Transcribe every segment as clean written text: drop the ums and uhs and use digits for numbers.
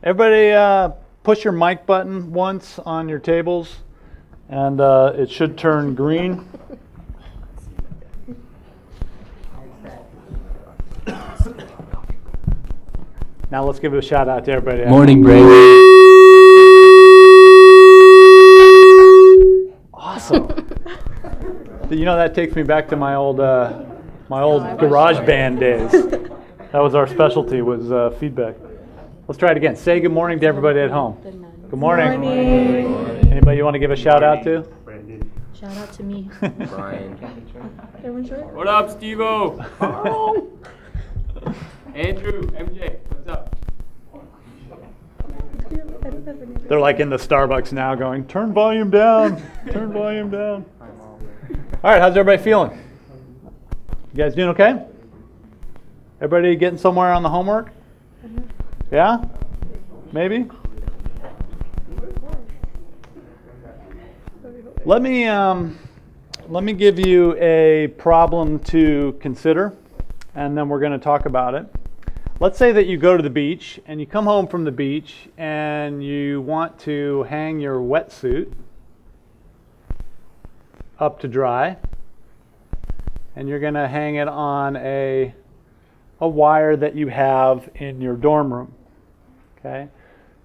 Everybody push your mic button once on your tables, and it should turn green. Now let's give a shout out to everybody. Morning, Brave. Awesome. You know, that takes me back to my old garage band days. That was our specialty, was feedback. Let's try it again. Say good morning to everybody at home. Good morning. Good morning. Anybody you want to give a shout out to? Brandon. Shout out to me. Brian. Everyone short? What up, Steve-O? Andrew, MJ, what's up? They're like in the Starbucks now going, turn volume down, turn volume down. All right, how's everybody feeling? You guys doing okay? Everybody getting somewhere on the homework? Yeah? Maybe? Let me give you a problem to consider, and then we're going to talk about it. Let's say that you go to the beach and you come home from the beach and you want to hang your wetsuit up to dry, and you're going to hang it on a wire that you have in your dorm room. Okay?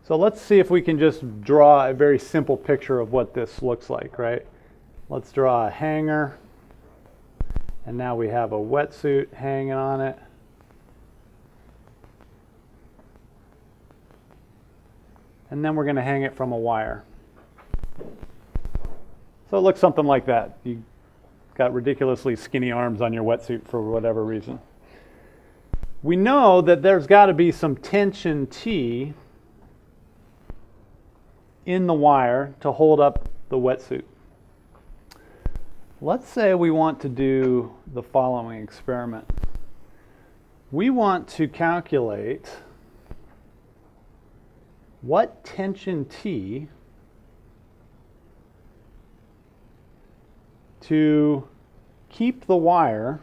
So let's see if we can just draw a very simple picture of what this looks like, right? Let's draw a hanger, and now we have a wetsuit hanging on it. And then we're going to hang it from a wire. So it looks something like that. You got ridiculously skinny arms on your wetsuit for whatever reason. We know that there's got to be some tension T in the wire to hold up the wetsuit. Let's say we want to do the following experiment. We want to calculate what tension T to keep the wire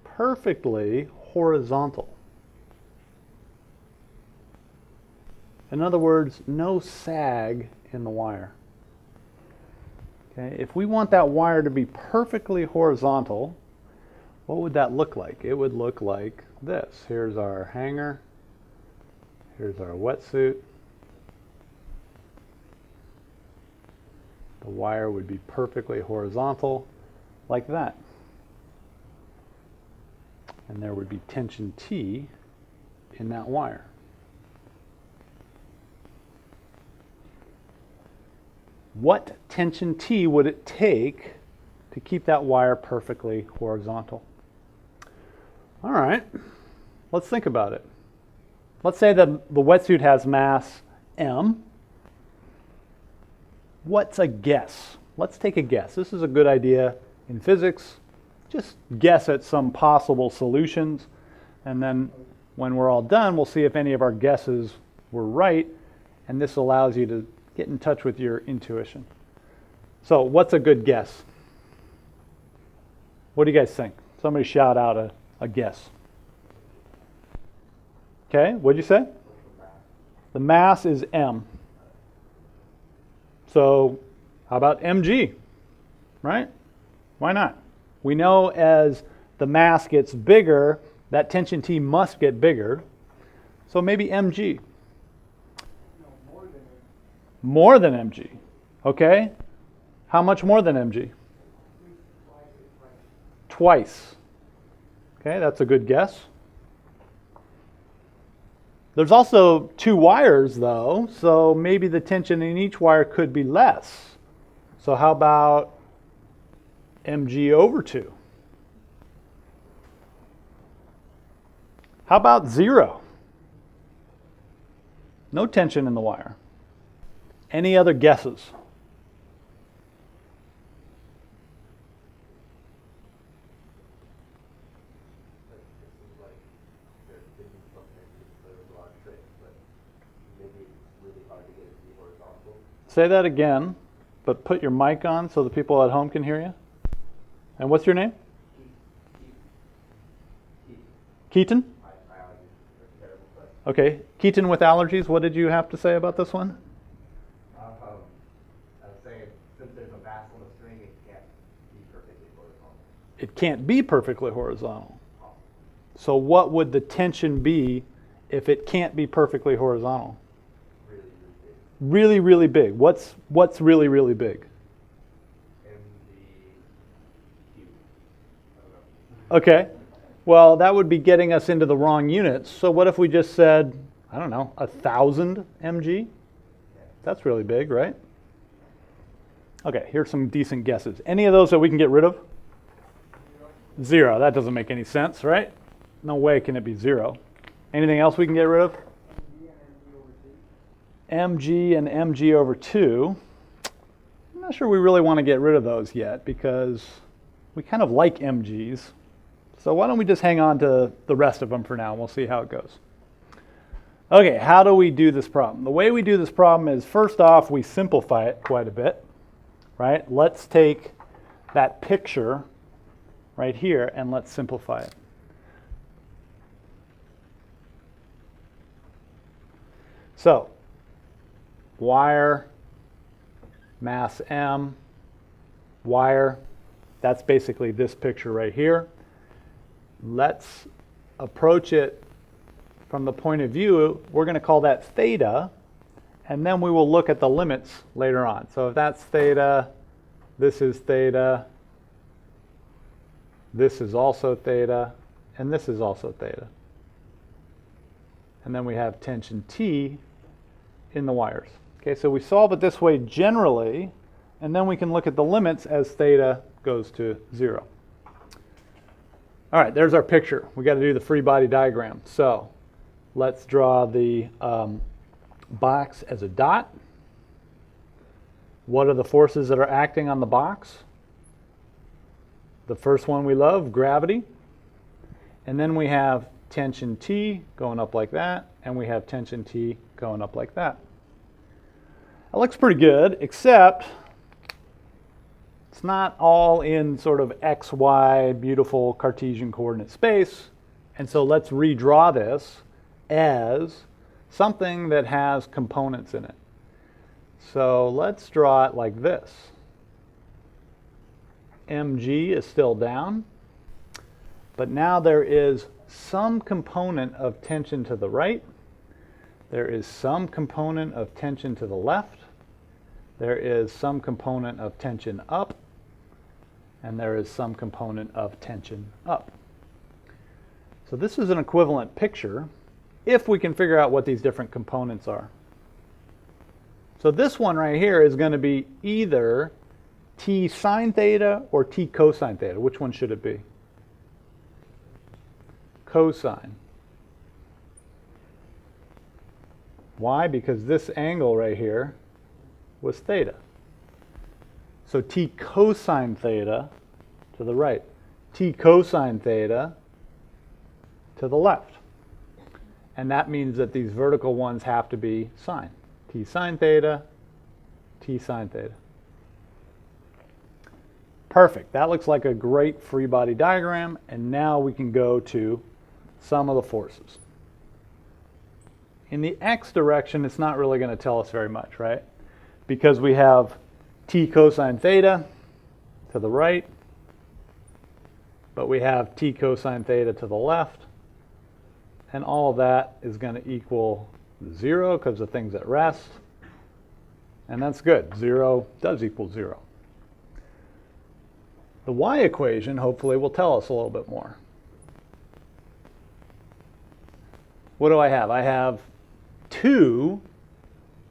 perfectly horizontal. In other words, no sag in the wire. Okay? If we want that wire to be perfectly horizontal, what would that look like? It would look like this. Here's our hanger. Here's our wetsuit. The wire would be perfectly horizontal, like that. And there would be tension T in that wire. What tension T would it take to keep that wire perfectly horizontal? All right, let's think about it. Let's say that the wetsuit has mass M. What's a guess? Let's take a guess. This is a good idea in physics. Just guess at some possible solutions, and then when we're all done, we'll see if any of our guesses were right, and this allows you to get in touch with your intuition. So what's a good guess? What do you guys think? Somebody shout out a guess. Okay, what'd you say? The mass is M. So how about mg, right? Why not? We know as the mass gets bigger, that tension T must get bigger. So maybe mg. More than mg. Okay. How much more than mg? Twice. Okay, that's a good guess. There's also two wires though, so maybe the tension in each wire could be less. So how about mg over 2? How about 0? No tension in the wire. Any other guesses? Say that again, but put your mic on so the people at home can hear you. And what's your name? Keaton? Okay, Keaton with allergies, what did you have to say about this one? I was saying, since there's a vessel in the string, it can't be perfectly horizontal. It can't be perfectly horizontal. So what would the tension be if it can't be perfectly horizontal? Really, really big. Really, really big. What's really, really big? MGQ. I don't know. Okay. Well, that would be getting us into the wrong units. So what if we just said, I don't know, 1,000 mg? That's really big, right? Okay, here's some decent guesses. Any of those that we can get rid of? 0. That doesn't make any sense, right? No way can it be 0. Anything else we can get rid of? mg and mg over 2. I'm not sure we really want to get rid of those yet because we kind of like mg's. So why don't we just hang on to the rest of them for now and we'll see how it goes. Okay, how do we do this problem? The way we do this problem is, first off, we simplify it quite a bit, right? Let's take that picture right here and let's simplify it. So, wire, mass m, wire, that's basically this picture right here. Let's approach it from the point of view, we're going to call that theta, and then we will look at the limits later on. So if that's theta, this is theta, this is also theta, and this is also theta. And then we have tension T in the wires. Okay, so we solve it this way generally, and then we can look at the limits as theta goes to 0. All right, there's our picture. We got to do the free body diagram. So let's draw the box as a dot. What are the forces that are acting on the box? The first one we love, gravity. And then we have tension T going up like that, and we have tension T going up like that. That looks pretty good, except it's not all in sort of X, Y, beautiful Cartesian coordinate space. And so let's redraw this as something that has components in it. So let's draw it like this. mg is still down, but now there is some component of tension to the right. There is some component of tension to the left. There is some component of tension up. And there is some component of tension up. So this is an equivalent picture if we can figure out what these different components are. So this one right here is going to be either t sine theta or t cosine theta. Which one should it be? Cosine. Why? Because this angle right here was theta. So t cosine theta to the right, t cosine theta to the left. And that means that these vertical ones have to be sine. T sine theta, t sine theta. Perfect. That looks like a great free body diagram. And now we can go to sum of the forces. In the x direction, it's not really going to tell us very much, right? Because we have t cosine theta to the right, but we have t cosine theta to the left, and all of that is going to equal 0 because the thing's at rest, and that's good. 0 does equal 0. The y equation hopefully will tell us a little bit more. What do I have? I have 2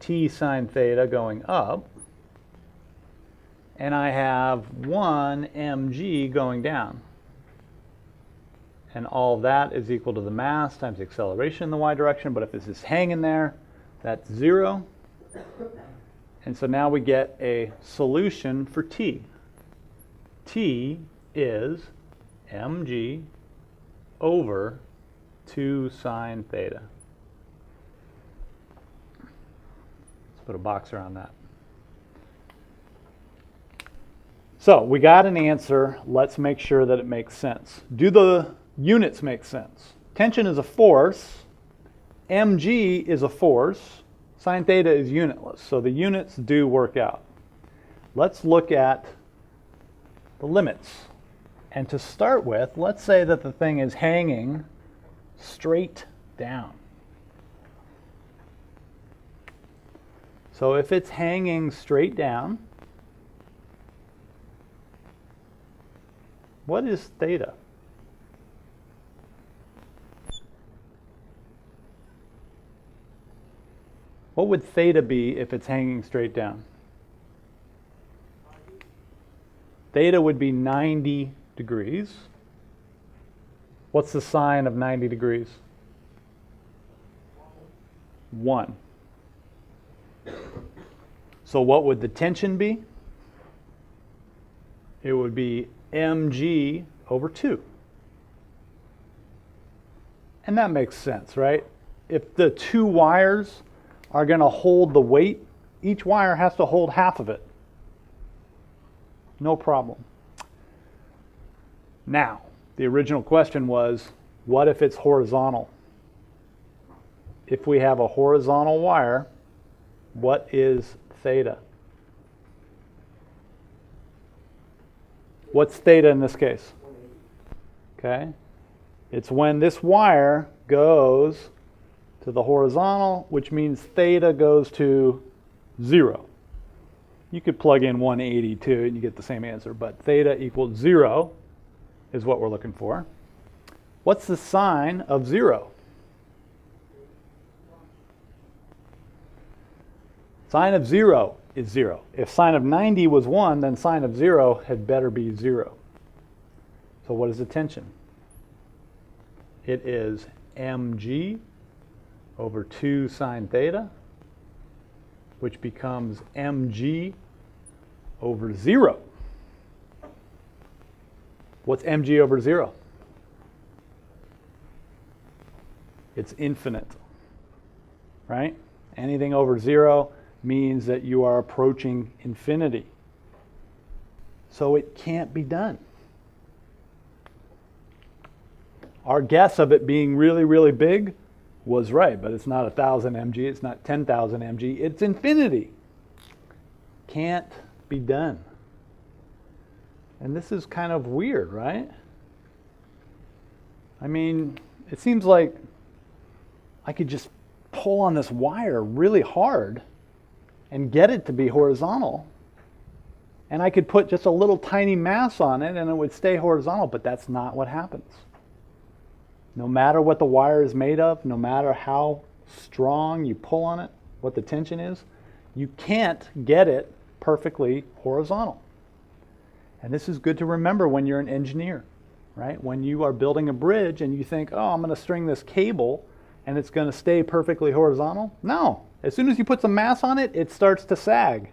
t sine theta going up, and I have 1 mg going down. And all of that is equal to the mass times the acceleration in the y direction, but if this is hanging there, that's 0. And so now we get a solution for t. T is mg over 2 sine theta. Let's put a box around that. So we got an answer. Let's make sure that it makes sense. Do the units make sense? tension is a force, mg is a force, sine theta is unitless, so the units do work out. Let's look at the limits. And to start with, let's say that the thing is hanging straight down. So if it's hanging straight down, what is theta? What would theta be if it's hanging straight down? Theta would be 90 degrees. What's the sine of 90 degrees? 1. So what would the tension be? It would be mg over 2. And that makes sense, right? If the two wires are going to hold the weight, each wire has to hold half of it. No problem. Now, the original question was, what if it's horizontal? If we have a horizontal wire, what is theta? What's theta in this case? Okay. It's when this wire goes to the horizontal, which means theta goes to 0. You could plug in 180 too and you get the same answer, but theta equals 0 is what we're looking for. What's the sine of 0? Sine of 0 is 0. If sine of 90 was 1, then sine of 0 had better be 0. So what is the tension? It is mg over 2 sine theta, which becomes mg over 0. What's mg over 0? It's infinite, right? Anything over 0 means that you are approaching infinity. So it can't be done. Our guess of it being really, really big was right, but it's not 1,000 mg, it's not 10,000 mg, it's infinity. Can't be done. And this is kind of weird, right? I mean, it seems like I could just pull on this wire really hard and get it to be horizontal. And I could put just a little tiny mass on it and it would stay horizontal, but that's not what happens. No matter what the wire is made of, no matter how strong you pull on it, what the tension is, you can't get it perfectly horizontal. And this is good to remember when you're an engineer, right? When you are building a bridge and you think, oh, I'm going to string this cable and it's going to stay perfectly horizontal. No, as soon as you put some mass on it, it starts to sag.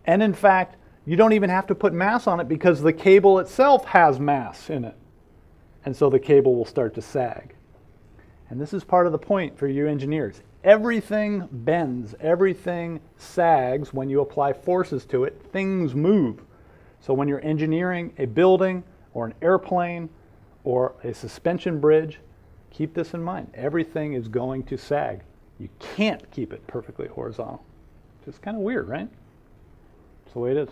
And in fact, you don't even have to put mass on it because the cable itself has mass in it. And so the cable will start to sag. And this is part of the point for you engineers. Everything bends, everything sags when you apply forces to it. Things move. So when you're engineering a building or an airplane or a suspension bridge, keep this in mind. Everything is going to sag. You can't keep it perfectly horizontal. Just kind of weird, right? That's the way it is.